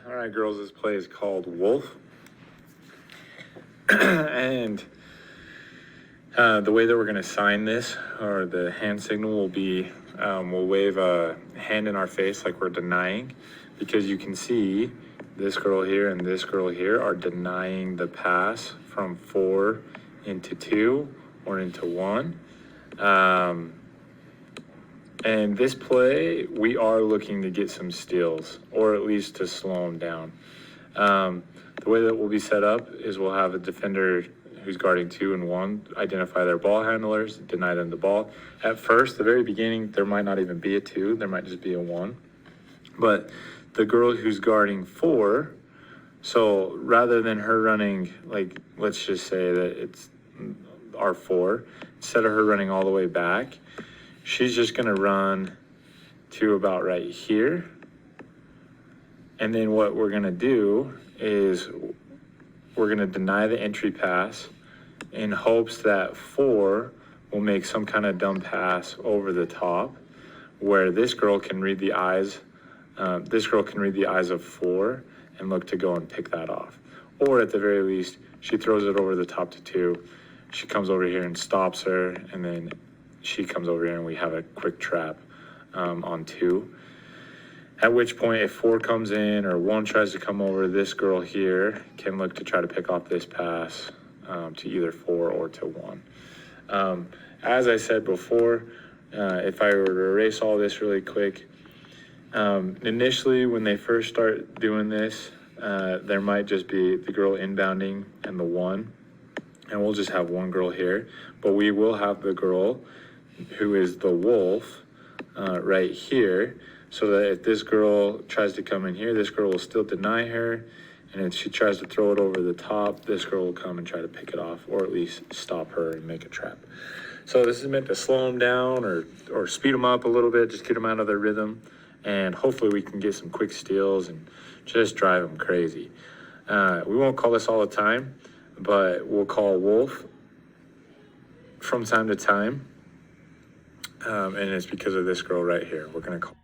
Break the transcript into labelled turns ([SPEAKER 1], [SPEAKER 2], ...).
[SPEAKER 1] All right, girls, this play is called Wolf. And the way that we're going to sign this, or the hand signal, will be we'll wave a hand in our face like we're denying, because you can see this girl here and this girl here are denying the pass from 4 into 2 or into 1. And this play, we are looking to get some steals, or at least to slow them down. The way that we'll be set up is we'll have a defender who's guarding 2 and 1 identify their ball handlers, deny them the ball. At first, the very beginning, there might not even be a 2, there might just be a 1. But the girl who's guarding 4, so rather than her running, like, let's just say that it's our 4, instead of her running all the way back, she's just gonna run to about right here. And then what we're gonna do is we're gonna deny the entry pass in hopes that 4 will make some kind of dumb pass over the top where this girl can read the eyes. This girl can read the eyes of 4 and look to go and pick that off. Or at the very least, she throws it over the top to 2. She comes over here and stops her, and then she comes over here and we have a quick trap on 2. At which point, if 4 comes in or 1 tries to come over, this girl here can look to try to pick off this pass to either 4 or to 1. As I said before, if I were to erase all this really quick, initially when they first start doing this, there might just be the girl inbounding and the 1, and we'll just have 1 girl here, but we will have the girl who is the wolf right here, so that if this girl tries to come in here, this girl will still deny her, and if she tries to throw it over the top, this girl will come and try to pick it off, or at least stop her and make a trap. So this is meant to slow them down or speed them up a little bit, just get them out of their rhythm, and hopefully we can get some quick steals and just drive them crazy. We won't call this all the time, but we'll call wolf from time to time, and it's because of this girl right here. We're gonna call